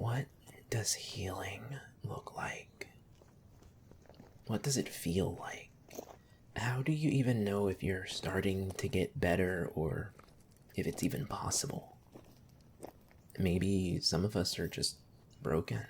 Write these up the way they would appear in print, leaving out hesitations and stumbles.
What does healing look like? What does it feel like? How do you even know if you're starting to get better or if it's even possible? Maybe some of us are just broken,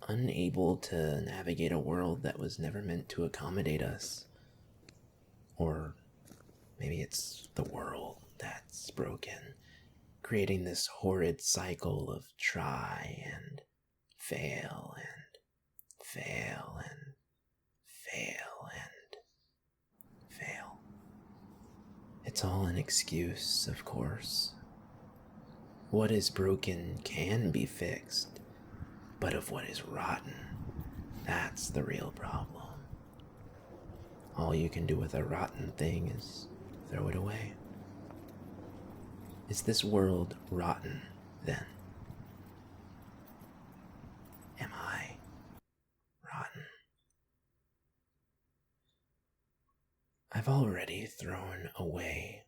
unable to navigate a world that was never meant to accommodate us. Or maybe it's the world that's broken, creating this horrid cycle of try and fail and fail and fail and fail. It's all an excuse, of course. What is broken can be fixed, but of what is rotten, that's the real problem. All you can do with a rotten thing is throw it away. Is this world rotten, then? Am I rotten? I've already thrown away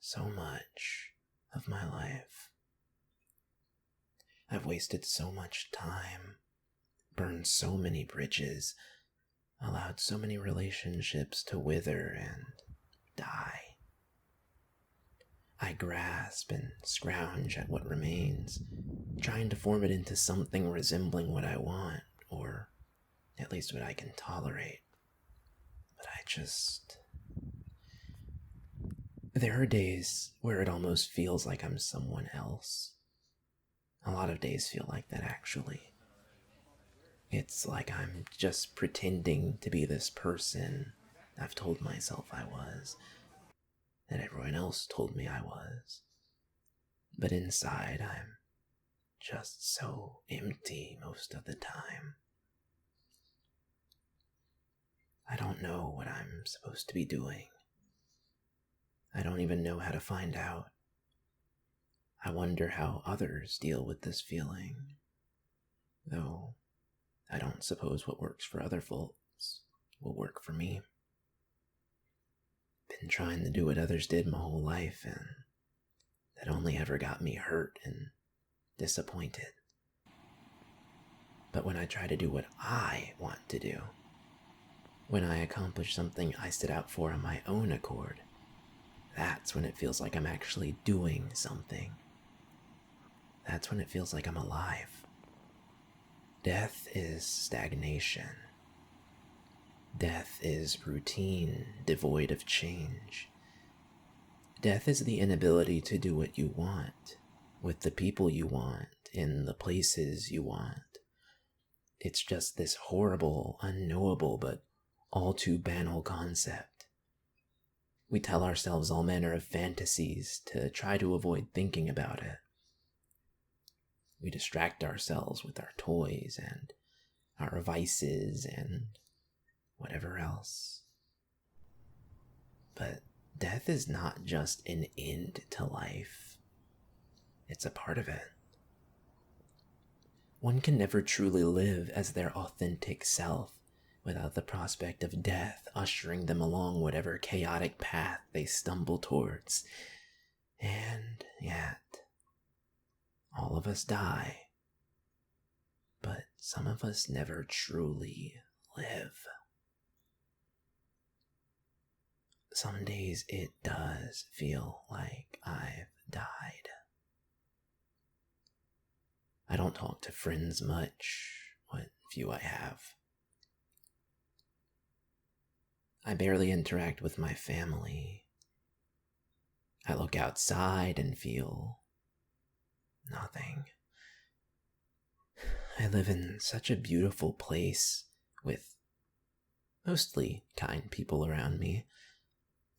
so much of my life. I've wasted so much time, burned so many bridges, allowed so many relationships to wither and die. I grasp and scrounge at what remains, trying to form it into something resembling what I want, or at least what I can tolerate. But there are days where it almost feels like I'm someone else. A lot of days feel like that, actually. It's like I'm just pretending to be this person I've told myself I was, that everyone else told me I was. But inside, I'm just so empty most of the time. I don't know what I'm supposed to be doing. I don't even know how to find out. I wonder how others deal with this feeling, though I don't suppose what works for other folks will work for me. Been trying to do what others did my whole life, and that only ever got me hurt and disappointed. But when I try to do what I want to do, when I accomplish something I set out for on my own accord, that's when it feels like I'm actually doing something. That's when it feels like I'm alive. Death is stagnation. Death is routine, devoid of change. Death is the inability to do what you want, with the people you want, in the places you want. It's just this horrible, unknowable, but all too banal concept. We tell ourselves all manner of fantasies to try to avoid thinking about it. We distract ourselves with our toys and our vices and whatever else. But death is not just an end to life. It's a part of it. One can never truly live as their authentic self without the prospect of death ushering them along whatever chaotic path they stumble towards. And yet, all of us die, but some of us never truly live. Some days it does feel like I've died. I don't talk to friends much, what few I have. I barely interact with my family. I look outside and feel nothing. I live in such a beautiful place with mostly kind people around me,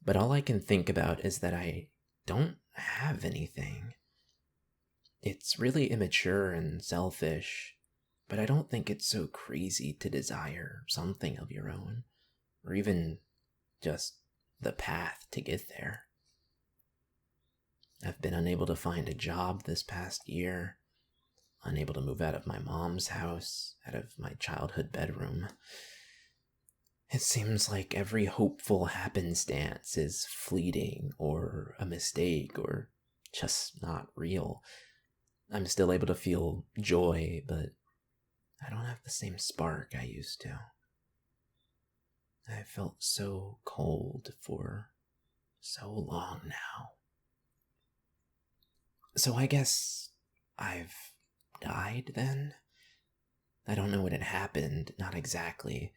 but all I can think about is that I don't have anything. It's really immature and selfish, but I don't think it's so crazy to desire something of your own, or even just the path to get there. I've been unable to find a job this past year, unable to move out of my mom's house, out of my childhood bedroom. It seems like every hopeful happenstance is fleeting or a mistake or just not real. I'm still able to feel joy, but I don't have the same spark I used to. I felt so cold for so long now. So I guess I've died then? I don't know what had happened, not exactly,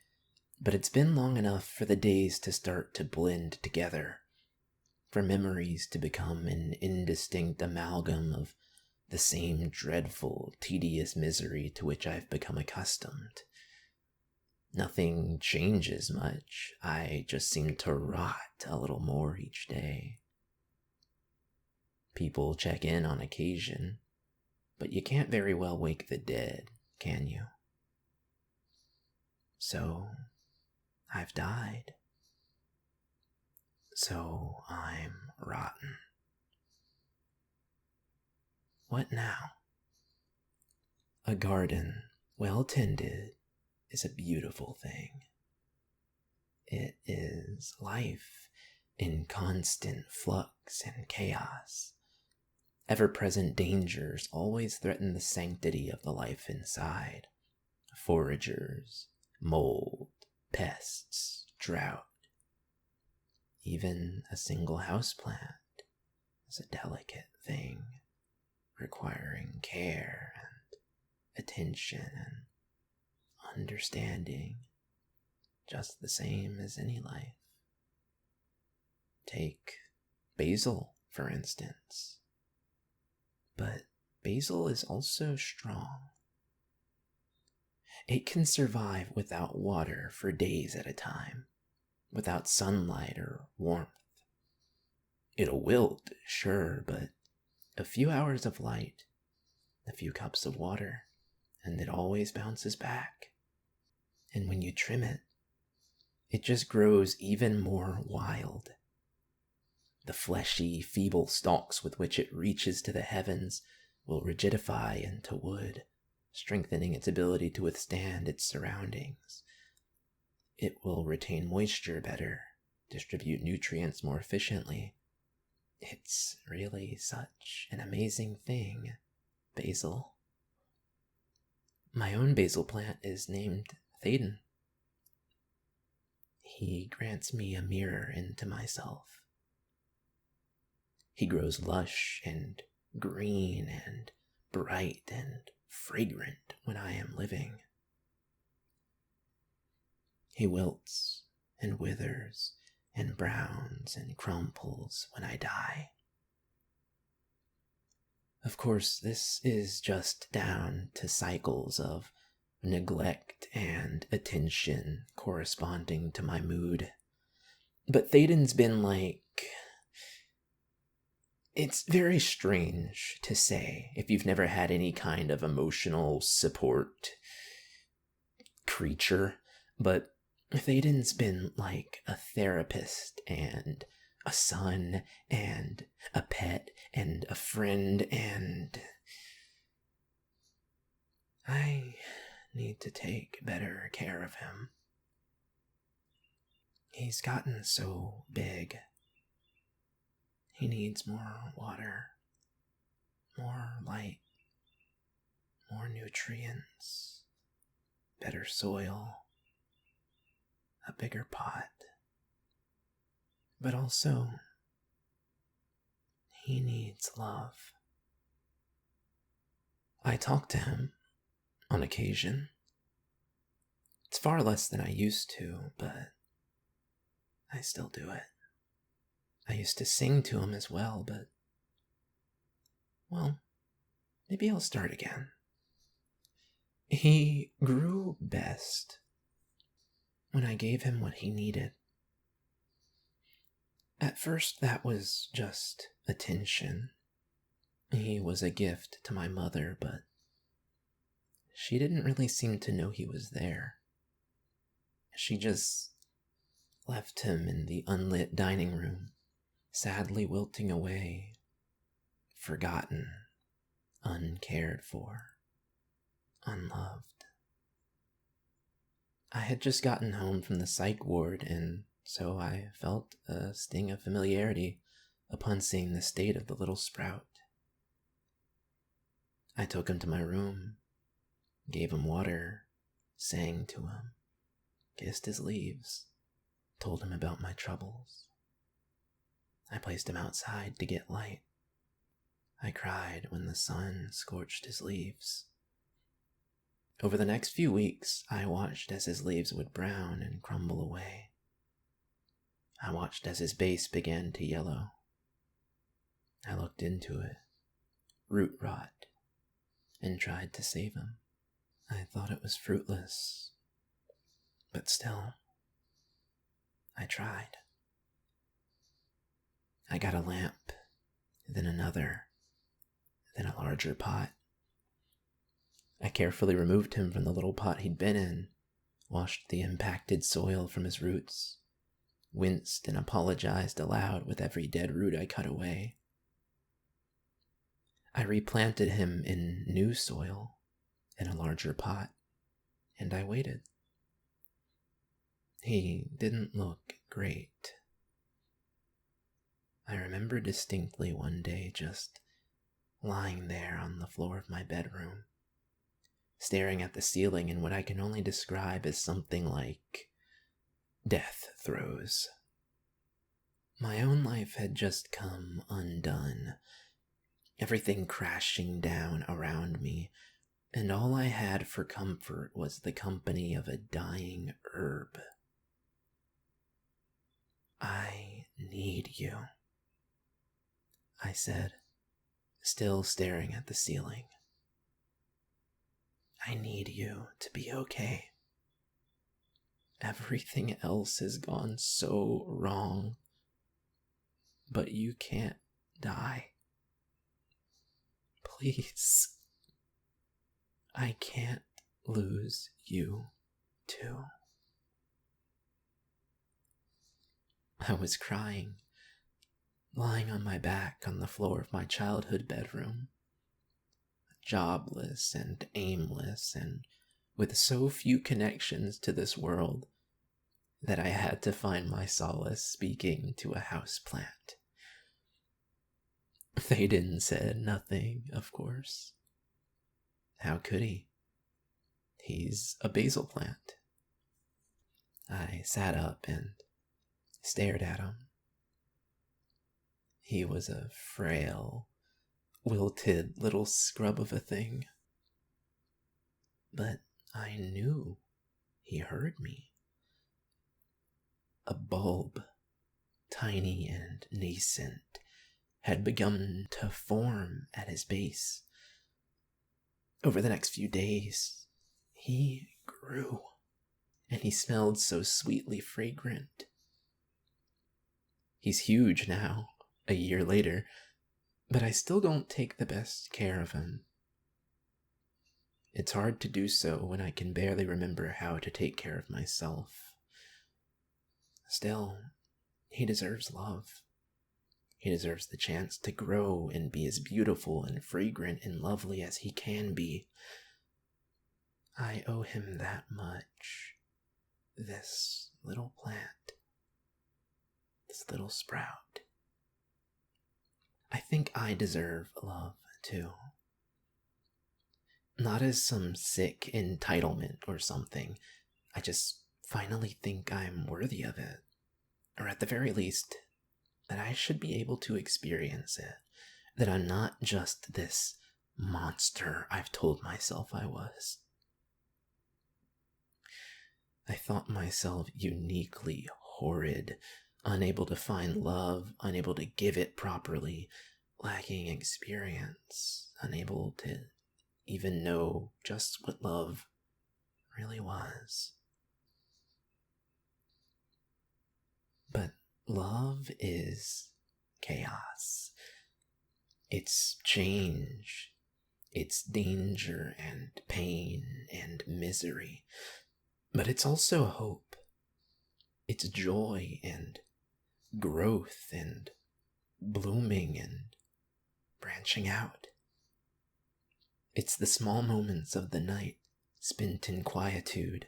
but it's been long enough for the days to start to blend together, for memories to become an indistinct amalgam of the same dreadful, tedious misery to which I've become accustomed. Nothing changes much, I just seem to rot a little more each day. People check in on occasion, but you can't very well wake the dead, can you? So, I've died. So, I'm rotten. What now? A garden, well tended, is a beautiful thing. It is life in constant flux and chaos. Ever-present dangers always threaten the sanctity of the life inside. Foragers, mold, pests, drought. Even a single houseplant is a delicate thing, requiring care and attention and understanding, just the same as any life. Take basil, for instance. But basil is also strong. It can survive without water for days at a time, without sunlight or warmth. It'll wilt, sure, but a few hours of light, a few cups of water, and it always bounces back. And when you trim it, it just grows even more wild. The fleshy, feeble stalks with which it reaches to the heavens will rigidify into wood, strengthening its ability to withstand its surroundings. It will retain moisture better, distribute nutrients more efficiently. It's really such an amazing thing, basil. My own basil plant is named Thaden. He grants me a mirror into myself. He grows lush and green and bright and fragrant when I am living. He wilts and withers and browns and crumples when I die. Of course, this is just down to cycles of neglect and attention corresponding to my mood. But Thaden's been like... It's very strange to say if you've never had any kind of emotional support creature, but Thaden's been like a therapist and a son and a pet and a friend, and I need to take better care of him. He's gotten so big. He needs more water, more light, more nutrients, better soil, a bigger pot. But also, he needs love. I talk to him on occasion. It's far less than I used to, but I still do it. I used to sing to him as well, but, well, maybe I'll start again. He grew best when I gave him what he needed. At first, that was just attention. He was a gift to my mother, but she didn't really seem to know he was there. She just left him in the unlit dining room, sadly wilting away, forgotten, uncared for, unloved. I had just gotten home from the psych ward, and so I felt a sting of familiarity upon seeing the state of the little sprout. I took him to my room, gave him water, sang to him, kissed his leaves, told him about my troubles. I placed him outside to get light. I cried when the sun scorched his leaves. Over the next few weeks, I watched as his leaves would brown and crumble away. I watched as his base began to yellow. I looked into it, root rot, and tried to save him. I thought it was fruitless, but still, I tried. I got a lamp, then another, then a larger pot. I carefully removed him from the little pot he'd been in, washed the impacted soil from his roots, winced and apologized aloud with every dead root I cut away. I replanted him in new soil, in a larger pot, and I waited. He didn't look great. I remember distinctly one day just lying there on the floor of my bedroom, staring at the ceiling in what I can only describe as something like death throes. My own life had just come undone, everything crashing down around me, and all I had for comfort was the company of a dying herb. I need you, I said, still staring at the ceiling. I need you to be okay. Everything else has gone so wrong, but you can't die. Please. I can't lose you, too. I was crying, lying on my back on the floor of my childhood bedroom, jobless and aimless and with so few connections to this world that I had to find my solace speaking to a houseplant. Thaden said nothing, of course. How could he? He's a basil plant. I sat up and stared at him. He was a frail, wilted little scrub of a thing. But I knew he heard me. A bulb, tiny and nascent, had begun to form at his base. Over the next few days, he grew, and he smelled so sweetly fragrant. He's huge now, a year later, but I still don't take the best care of him. It's hard to do so when I can barely remember how to take care of myself. Still, he deserves love. He deserves the chance to grow and be as beautiful and fragrant and lovely as he can be. I owe him that much. This little plant. This little sprout. I think I deserve love, too. Not as some sick entitlement or something. I just finally think I'm worthy of it. Or at the very least, that I should be able to experience it. That I'm not just this monster I've told myself I was. I thought myself uniquely horrid, unable to find love, unable to give it properly, lacking experience, unable to even know just what love really was. But love is chaos. It's change. It's danger and pain and misery. But it's also hope. It's joy and growth and blooming and branching out. It's the small moments of the night spent in quietude,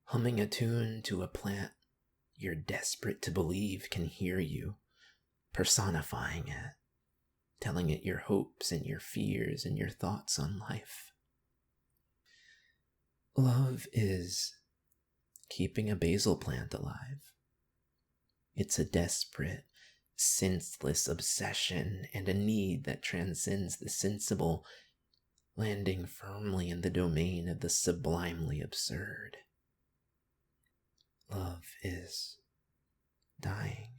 humming a tune to a plant you're desperate to believe can hear you, personifying it, telling it your hopes and your fears and your thoughts on life. Love is keeping a basil plant alive. It's a desperate, senseless obsession and a need that transcends the sensible, landing firmly in the domain of the sublimely absurd. Love is dying.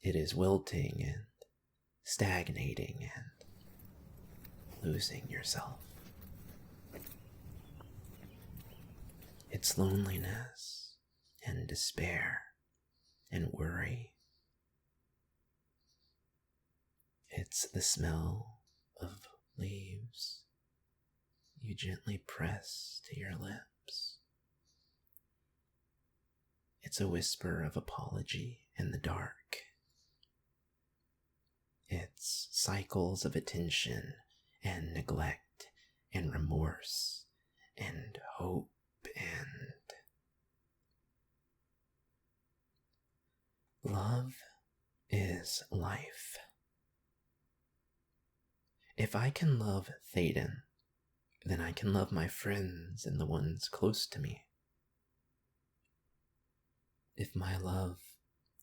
It is wilting and stagnating and losing yourself. It's loneliness and despair and worry. It's the smell of leaves you gently press to your lips. It's a whisper of apology in the dark. It's cycles of attention and neglect and remorse and hope and love is life. If I can love Thaden, then I can love my friends and the ones close to me. If my love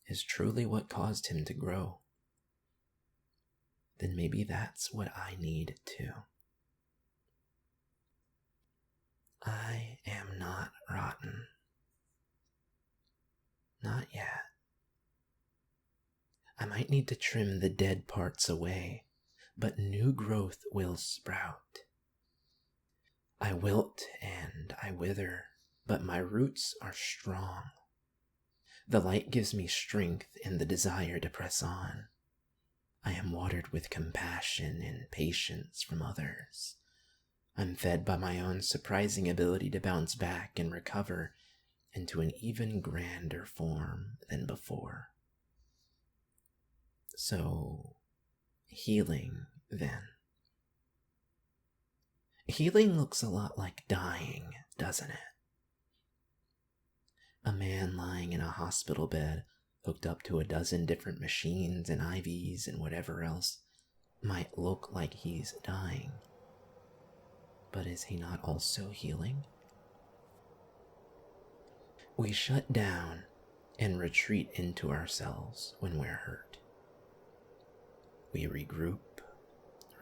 is truly what caused him to grow, then maybe that's what I need too. I am not rotten. Not yet. I might need to trim the dead parts away, but new growth will sprout. I wilt and I wither, but my roots are strong. The light gives me strength and the desire to press on. I am watered with compassion and patience from others. I'm fed by my own surprising ability to bounce back and recover into an even grander form than before. So, healing, then. Healing looks a lot like dying, doesn't it? A man lying in a hospital bed, hooked up to a dozen different machines and IVs and whatever else, might look like he's dying. But is he not also healing? We shut down and retreat into ourselves when we're hurt. We regroup,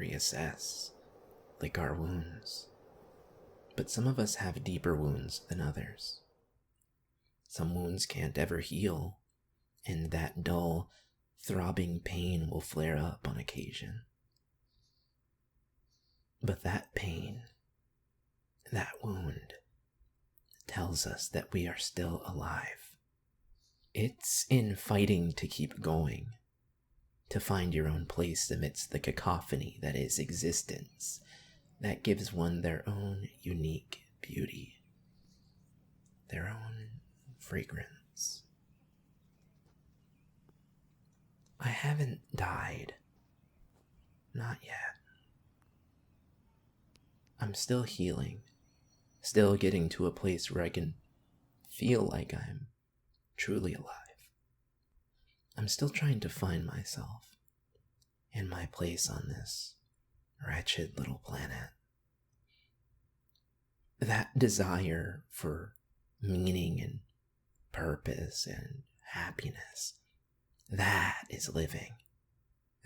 reassess, lick our wounds. But some of us have deeper wounds than others. Some wounds can't ever heal, and that dull, throbbing pain will flare up on occasion. But that pain, that wound, tells us that we are still alive. It's in fighting to keep going, to find your own place amidst the cacophony that is existence, that gives one their own unique beauty, their own fragrance. I haven't died. Not yet. I'm still healing, still getting to a place where I can feel like I'm truly alive. I'm still trying to find myself and my place on this wretched little planet. That desire for meaning and purpose and happiness, that is living.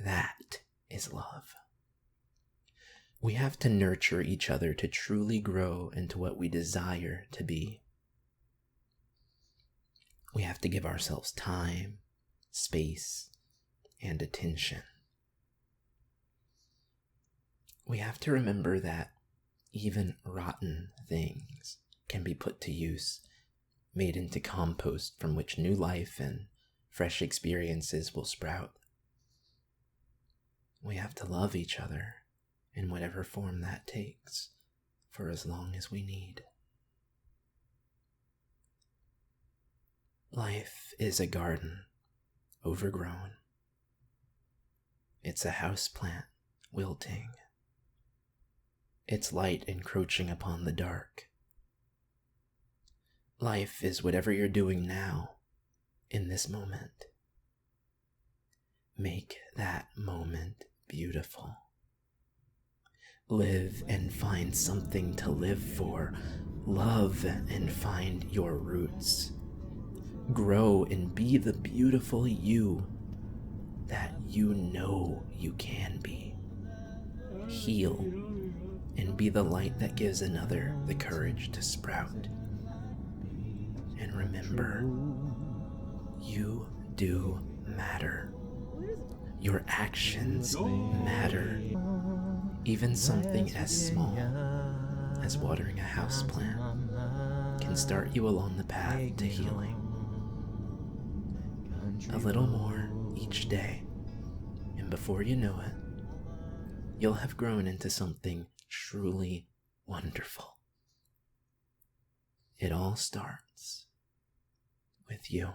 That is love. We have to nurture each other to truly grow into what we desire to be. We have to give ourselves time, space, and attention. We have to remember that even rotten things can be put to use, made into compost from which new life and fresh experiences will sprout. We have to love each other in whatever form that takes for as long as we need. Life is a garden, overgrown. It's a houseplant, wilting. It's light encroaching upon the dark. Life is whatever you're doing now, in this moment. Make that moment beautiful. Live and find something to live for. Love and find your roots. Grow and be the beautiful you that you know you can be. Heal and be the light that gives another the courage to sprout. And remember, you do matter. Your actions matter. Even something as small as watering a houseplant can start you along the path to healing. A little more each day, and before you know it, you'll have grown into something truly wonderful. It all starts with you.